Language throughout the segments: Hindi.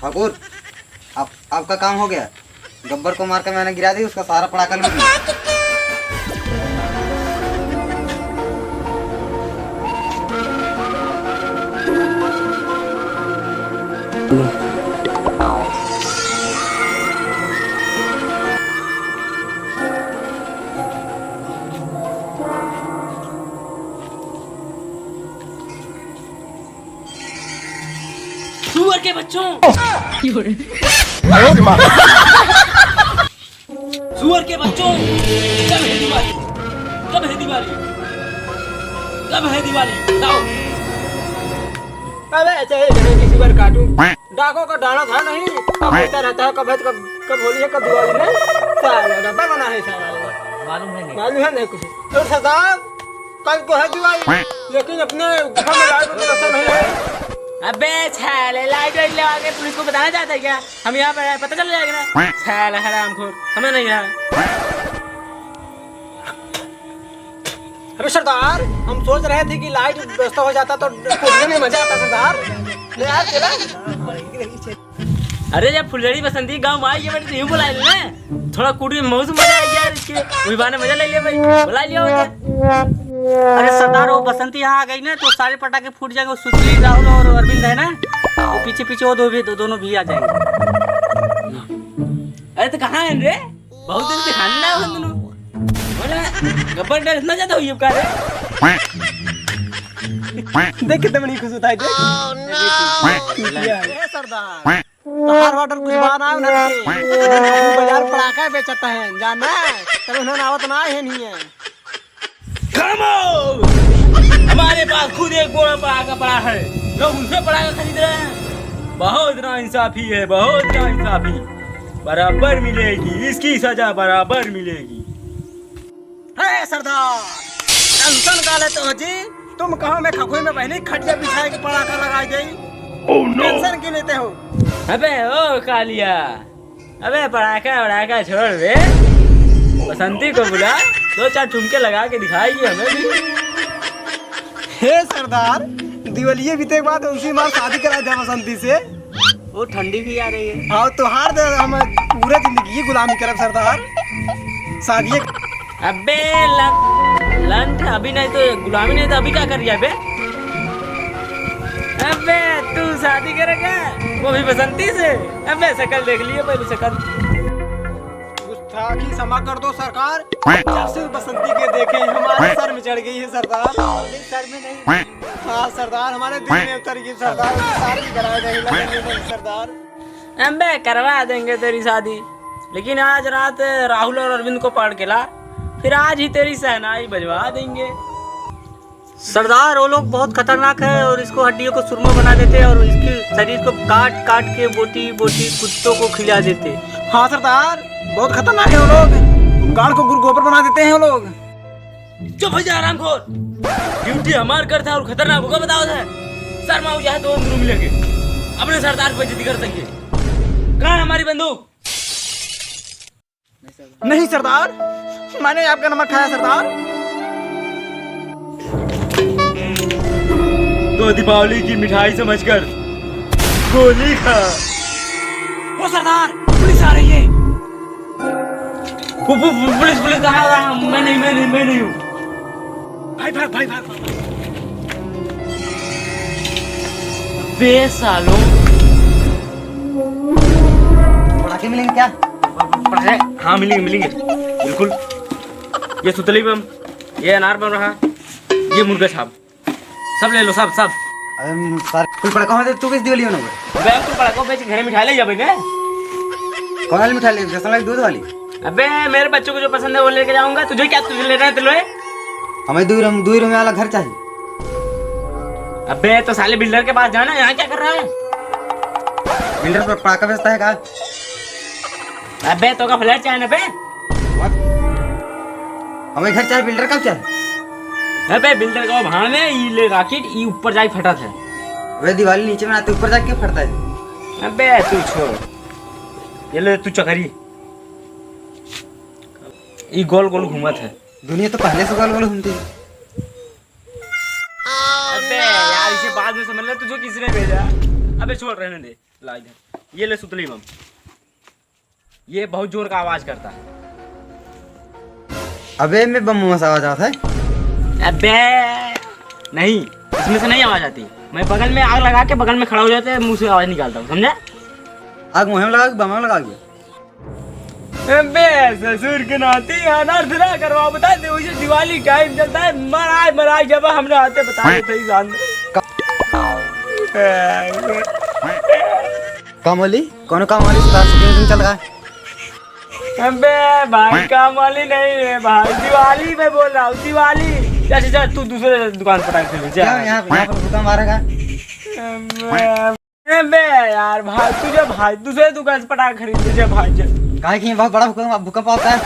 ठाकुर, आपका काम हो गया। गब्बर को मारकर मैंने गिरा दी, उसका सारा पड़ाका लूट लिया। सुअर के बच्चों, सुअर के बच्चों, कब है दिवाली? कब है दिवाली? कब है दिवाली? बताओ। अबे ऐसे ही जगह किसी बार काटूं, डाकों का डाला था नहीं, अब होता रहता है कब होली है कब दिवाली है, साला डब्बा बना है साला, मालूम है नहीं कुछ। तो सरदार कल को है दिवाली, लेकिन अपने गुफा में लाइट व्यवस्था नहीं है। अबे छाले लाइट वाइट लगा के पुलिस को बताना चाहता है क्या? हम यहाँ पर पता चल जाएगा ना। छाले हरामखोर, हमें नहीं है। अरे सरदार, हम सोच रहे थे कि लाइट व्यवस्था हो जाता तो पूजने में मजा आता सरदार। ले यार चला। अरे जब फुलझड़ी बसंती गाँव में आई है तो यूँ बुला लेना, थोड़ा कुटी में मौसम मजा आएगी यार, इसके वही बहाने मजा ले लिया भाई, बुला लिया हो। अरे सरदार वो बसंती यहाँ आ गई ना तो सारे पटाखे फूट जाएंगे। सुशील, राहुल और अरविंद है ना, वो पीछे पीछे वो दोनों भी आ जाएंगे। अरे तो कहाँ है रे? बहुत दिन से खाने ना हो दोनों। गब्बर डर इतना ज्यादा हुई अब रे। देख कितने बड़ी खुश होता है सरदार। तो हर वाटर कुछ बना है उन्होंने, बाजार पटाखा बेचता है जाना है, तब उन्होंने आवत ना है नहीं है। हमारे पास खुद एक बोरा पटाखा पड़ा है, लोग उनसे पटाखा खरीद रहे हैं। बहुत नाइंसाफी है, बहुत नाइंसाफी। बराबर मिलेगी, इसकी सजा बराबर मिलेगी। है सरदार, टेंशन का लेते हो जी? तुम कहो मैं खखोई में पहले खटिया बिछाए के पटाखा लगाई गई। टेंशन क्यों लेते हो? अबे ओ कालिया, अबे पटाखा छोड़ दे, बसंती को बुला, दो चार ठुमके लगा के दिखाएगी हमें भी। हे सरदार, दिवाली बीते के बाद उसी मार शादी करा दे बसंती से। वो ठंडी भी आ रही है। हाँ तो हार दे, हम पूरे जिंदगी की गुलामी करब सरदार। शादी अबे लंट अभी नहीं तो गुलामी नहीं तो अभी क्या कर रही है बे? अबे तू शादी करेगा वो भी बसंती से? अबे शक्ल देख लिए पहले शक्ल। गुस्ताखी क्षमा कर दो सरकार, जब से बसंती के देखे हमारे सर में चढ़ गई है सरदार। सर में नहीं, हाँ सरदार हमारे दिल में उतर गई सरदार। शादी करा देंगे सरदार। अबे करवा देंगे तेरी शादी, लेकिन आज रात राहुल और अरविंद को पकड़ के ला, फिर आज ही तेरी सहनाई बजवा देंगे। सरदार वो लोग बहुत खतरनाक है और इसको हड्डियों को सुरमा बना देते हैं और इसके शरीर को काट काट के बोटी बोटी कुत्तों को खिला देते। हाँ सरदार बहुत खतरनाक है वो लोग, गाड़ को गुरु गोबर बना देते हैं वो लोग। चुप हो जा आरामखोर, ड्यूटी हमार करता है और खतरनाक होगा बताओ था। शर्मा जाए तो अंदर मिलेंगे, अपने सरदार को बेइज्जती कर सकेंगे। कहाँ है हमारी बंदूक? नहीं सरदार, मैंने आपका नमक खाया सरदार। तो दीपावली की मिठाई समझकर गोली खा। वो सरदार पुलिस आ रही है। पुलिस कहाँ? मैं नहीं हूँ। भाई भाग। बे सालों, पटाखे मिलेंगे क्या? हाँ मिलेंगे बिल्कुल। ये सुतली बम, ये अनार बम रहा, ये मुर्गा छाप, सब ले लो सब। अरे सर कुल पटाखा में तू किस दिवाली बनाओगे? बैंक को पटाखा बेच घर में मिठाई ले जाओगे? कौन वाली मिठाई लेंगे? रसमलाई दूध वाली? अबे मेरे बच्चों को जो पसंद है वो लेके जाऊंगा। तुझे क्या ले रहे हैं? हमें 2 रूम वाला घर चाहिए। अबे तो साले बिल्डर के पास जाना, यहाँ क्या कर रहा है? बिल्डर पर पटाखा बेचता है क्या? अबे तो का फ्लैट चाहिए ना बे? हमें घर चाहिए, बिल्डर कब चाहिए? अबे बिल्डर का भाड़ में ये ले राकेट ये ऊपर जाके फटा था। वे दिवाली नीचे में आते ऊपर जाके क्यों फटता है? अबे तू छोड़, ये ले तू चकरी, ये गोल गोल घूमत है। दुनिया तो पहले से गोल गोल घूमती है। अबे यार इसे बाद में समझ ले, तुझे किसने भेजा? अबे छोड़ रहने दे, ला इधर। ये ले सुतली बम, ये बहुत जोर का आवाज करता है। अबे मैं बम से आवाज आता है। अबे नहीं, इसमें से नहीं आवाज आती। मैं बगल में आग लगा के बगल में खड़ा हो जाते हैं, मुंह से आवाज निकालता हूँ, समझा? आग मुँह में लगा के बम में लगा के। अबे ससुर के नाती अनर्थ ना करवा, बता दे उसे दिवाली टाइम चलता है, मराई जब हमने आते बता देते ही जान। काम वाली कौन काम वाली दिन चल रहा है? अबे भाई काम वाली नहीं है भाई, दिवाली में बोल रहा हूँ, दिवाली। जा जा तू दूसरे दुकान पर पटाखे ले जा। यहाँ पर भूकंप मारेगा। अबे यार भाई तुझे भाई दूसरे दुकान से पटाखे खरीद ले जा भाई जा। काहे कि बहुत बड़ा भूकंप आता है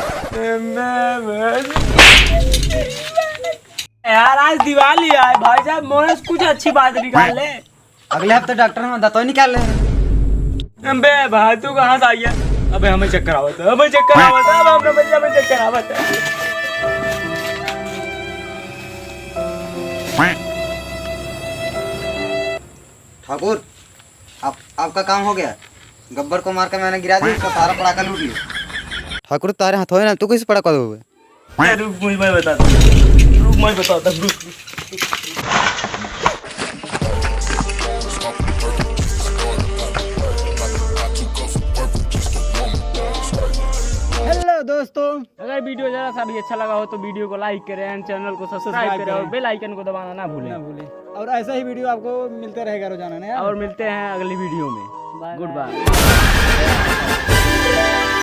यार। आज दिवाली है भाई साहब, मोनस कुछ अच्छी बात निकाल ले। अगले हफ्ते डॉक्टर में दतोई निकाल ले। अबे भाई तू कहाँ से आई है? अबे हमें चक्कर आवत है, हमें चक्कर आवत है, अब हमने बच्चा में चक्कर आवत है। ठाकुर आपका काम हो गया। गब्बर को मार कर मैंने गिरा दिया, उसका सारा पटाखा लूट लिया। ठाकुर तारे हाथ हो ना, तू कैसे पटाखा दोगे? रुक मैं बताता हूँ, रुक मैं बताता हूँ, रुक। हेलो दोस्तों, अगर वीडियो जरा सा भी अच्छा लगा हो तो वीडियो को लाइक करें एंड चैनल को सब्सक्राइब करें और बेल आइकन को दबाना ना भूलें। और ऐसा ही वीडियो आपको मिलते रहेगा रोजाना ना यार। और मिलते हैं अगली वीडियो में। Good bye.